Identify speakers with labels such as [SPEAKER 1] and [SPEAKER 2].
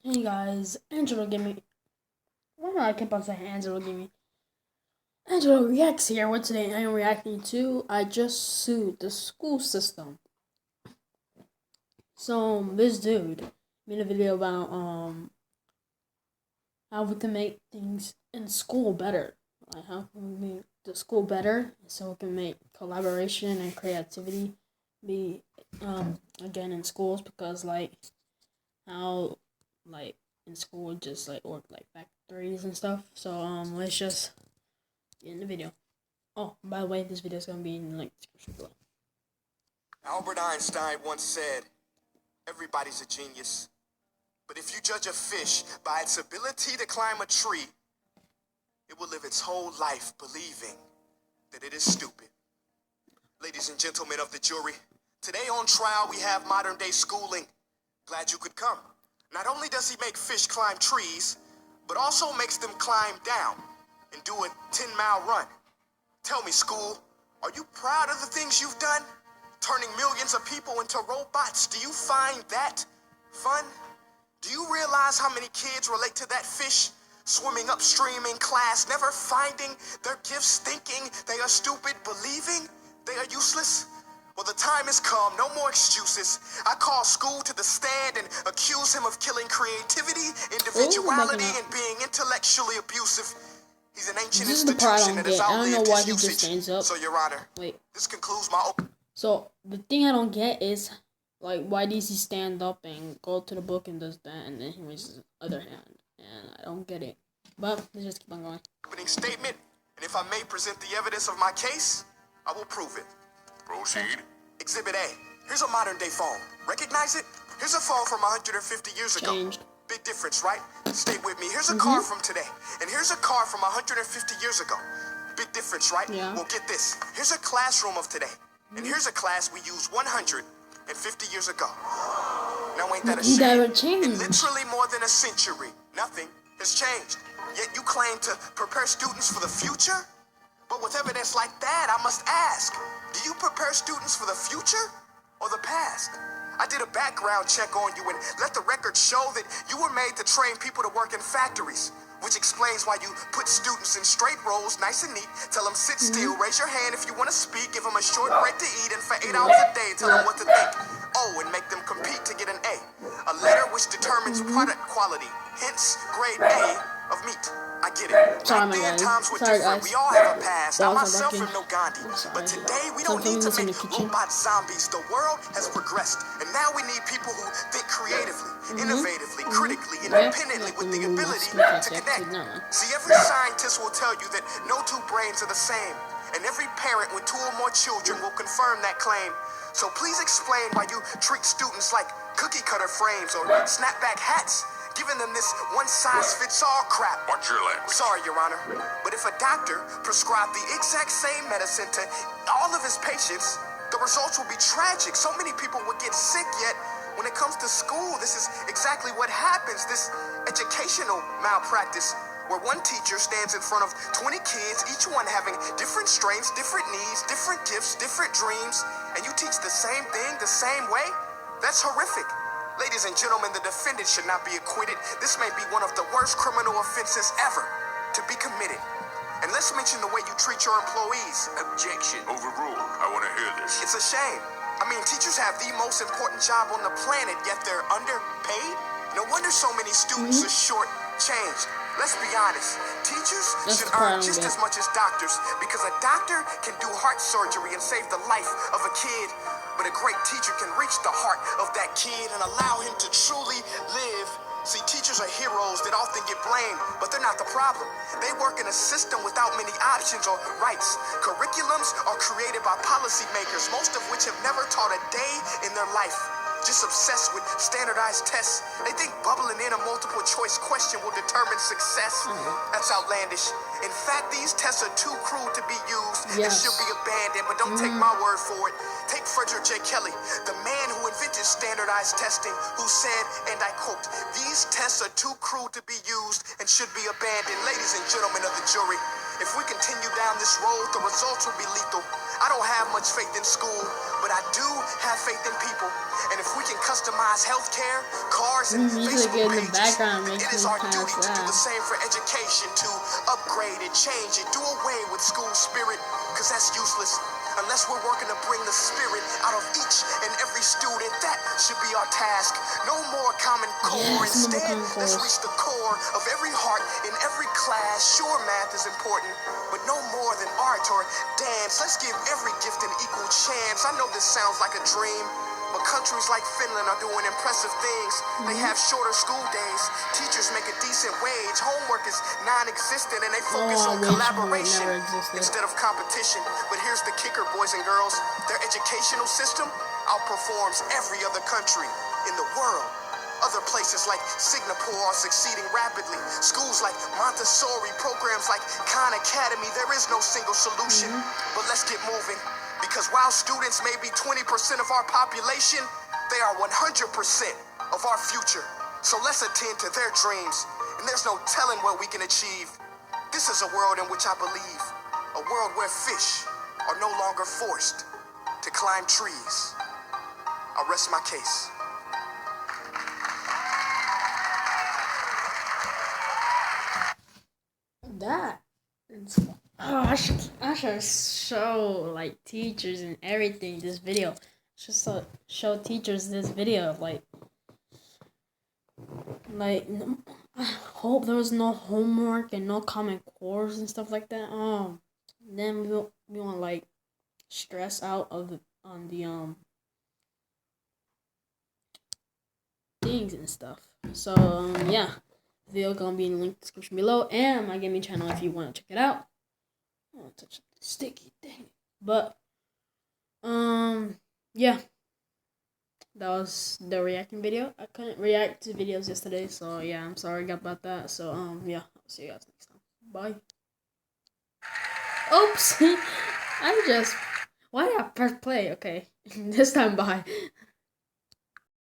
[SPEAKER 1] Hey guys, Angelo give me. Why do I keep on saying Angelo give me? Angelo reacts here. What today I am reacting to? I just sued the school system. So this dude made a video about how we can make things in school better. Like how can we make the school better so we can make collaboration and creativity be again in schools, because how like in school just work like factories and stuff. So let's just get in the video. Oh, by the way, this video is gonna be in the link description below.
[SPEAKER 2] Albert Einstein once said, "Everybody's a genius, but if you judge a fish by its ability to climb a tree, it will live its whole life believing that it is stupid." Ladies and gentlemen of the jury, today on trial we have modern day schooling. Glad you could come. Not only does he make fish climb trees, but also makes them climb down and do a 10-mile run. Tell me, school, are you proud of the things you've done? Turning millions of people into robots, do you find that fun? Do you realize how many kids relate to that fish swimming upstream in class, never finding their gifts, thinking they are stupid, believing they are useless? Well, the time has come, no more excuses. I call school to the stand and accuse him of killing creativity, individuality, and being intellectually abusive. He's an ancient institution that has outlived his usage. So, Your Honor, this concludes my...
[SPEAKER 1] So, the thing I don't get is, why does he stand up and go to the book and does that, and then he raises his other hand? And I don't get it. But, let's just keep on going.
[SPEAKER 2] Opening statement, and if I may present the evidence of my case, I will prove it. Proceed. Exhibit A. Here's a modern day phone. Recognize it? Here's a phone from 150 years ago.
[SPEAKER 1] Changed.
[SPEAKER 2] Big difference, right? Stay with me. Here's a car from today. And here's a car from 150 years ago. Big difference, right?
[SPEAKER 1] Yeah.
[SPEAKER 2] Well, get this. Here's a classroom of today. And here's a class we used 150 years ago. Now ain't that a shame? In literally more than a century, nothing has changed. Yet you claim to prepare students for the future? But with evidence like that, I must ask, do you prepare students for the future or the past? I did a background check on you and let the record show that you were made to train people to work in factories, which explains why you put students in straight rows, nice and neat, tell them sit still, raise your hand if you want to speak, give them a short break to eat, and for 8 hours a day, tell them what to think. Oh, and make them compete to get an A, a letter which determines product quality, hence grade A of meat. I get it.
[SPEAKER 1] Sorry,
[SPEAKER 2] Back then, times were different. We all have a past. I myself am no Gandhi. But today, we don't need to make robot zombies. The world has progressed. And now we need people who think creatively, innovatively, critically, independently, with the ability to connect. See, every scientist will tell you that no two brains are the same. And every parent with 2 or more children will confirm that claim. So please explain why you treat students like cookie cutter frames or snapback hats, giving them this one-size-fits-all crap.
[SPEAKER 3] Watch your language.
[SPEAKER 2] Sorry, Your Honor, but if a doctor prescribed the exact same medicine to all of his patients, the results will be tragic. So many people would get sick, yet when it comes to school, this is exactly what happens, this educational malpractice, where one teacher stands in front of 20 kids, each one having different strengths, different needs, different gifts, different dreams, and you teach the same thing the same way? That's horrific. Ladies and gentlemen, the defendant should not be acquitted. This may be one of the worst criminal offenses ever to be committed. And let's mention the way you treat your employees.
[SPEAKER 3] Objection. Overruled. I want to hear this.
[SPEAKER 2] It's a shame. I mean, teachers have the most important job on the planet, yet they're underpaid? No wonder so many students are short-changed. Let's be honest. Teachers should earn just as much as doctors, because a doctor can do heart surgery and save the life of a kid. But a great teacher can reach the heart of that kid and allow him to truly live. See, teachers are heroes that often get blamed, but they're not the problem. They work in a system without many options or rights. Curriculums are created by policymakers, most of which have never taught a day in their life. Just obsessed with standardized tests. They think bubbling in a multiple choice question will determine success. That's outlandish. In fact, these tests are too cruel to be used and should be abandoned, but don't take my word for it. Take Frederick J. Kelly, the man who invented standardized testing, who said, and I quote, "These tests are too cruel to be used and should be abandoned." Ladies and gentlemen of the jury, If we continue down this road, the results will be lethal. I don't have much faith in school, but I do have faith in people. And if we can customize healthcare, cars, and
[SPEAKER 1] Music
[SPEAKER 2] Facebook
[SPEAKER 1] in the
[SPEAKER 2] pages,
[SPEAKER 1] background
[SPEAKER 2] then
[SPEAKER 1] makes
[SPEAKER 2] it is
[SPEAKER 1] me
[SPEAKER 2] our
[SPEAKER 1] kind of
[SPEAKER 2] duty to do the
[SPEAKER 1] sad.
[SPEAKER 2] same for education, to upgrade it, change it, do away with school spirit, because that's useless. Unless we're working to bring the spirit out of each and every student, that should be our task. No more common core.
[SPEAKER 1] Yes, number
[SPEAKER 2] Instead, let's
[SPEAKER 1] concourse.
[SPEAKER 2] reach the core of every heart in every class. Sure, math is important, but no more than art or dance. Let's give every gift an equal chance. I know this sounds like a dream, but countries like Finland are doing impressive things. They have shorter school days. Teachers make a decent wage. Homework is non-existent, and they focus
[SPEAKER 1] Oh, I
[SPEAKER 2] on
[SPEAKER 1] wish homework
[SPEAKER 2] collaboration
[SPEAKER 1] never existed.
[SPEAKER 2] instead of competition. But here's the kicker, boys and girls. Their educational system outperforms every other country in the world. Other places like Singapore are succeeding rapidly. Schools like Montessori, programs like Khan Academy, there is no single solution. But let's get moving. Because while students may be 20% of our population, they are 100% of our future. So let's attend to their dreams, and there's no telling what we can achieve. This is a world in which I believe, a world where fish are no longer forced to climb trees. I'll rest my case.
[SPEAKER 1] That. Oh, I should show like teachers and everything this video. Show teachers this video I hope there was no homework and no common cores and stuff like that. Then we won't like stress out on the things and stuff. So yeah, video gonna be in the link description below, and my gaming channel if you want to check it out. I don't touch the sticky thing, but yeah, that was the reacting video. I couldn't react to videos yesterday, so yeah, I'm sorry about that. So yeah, I'll see you guys next time. Bye. Oops, why did I press play? Okay, this time bye.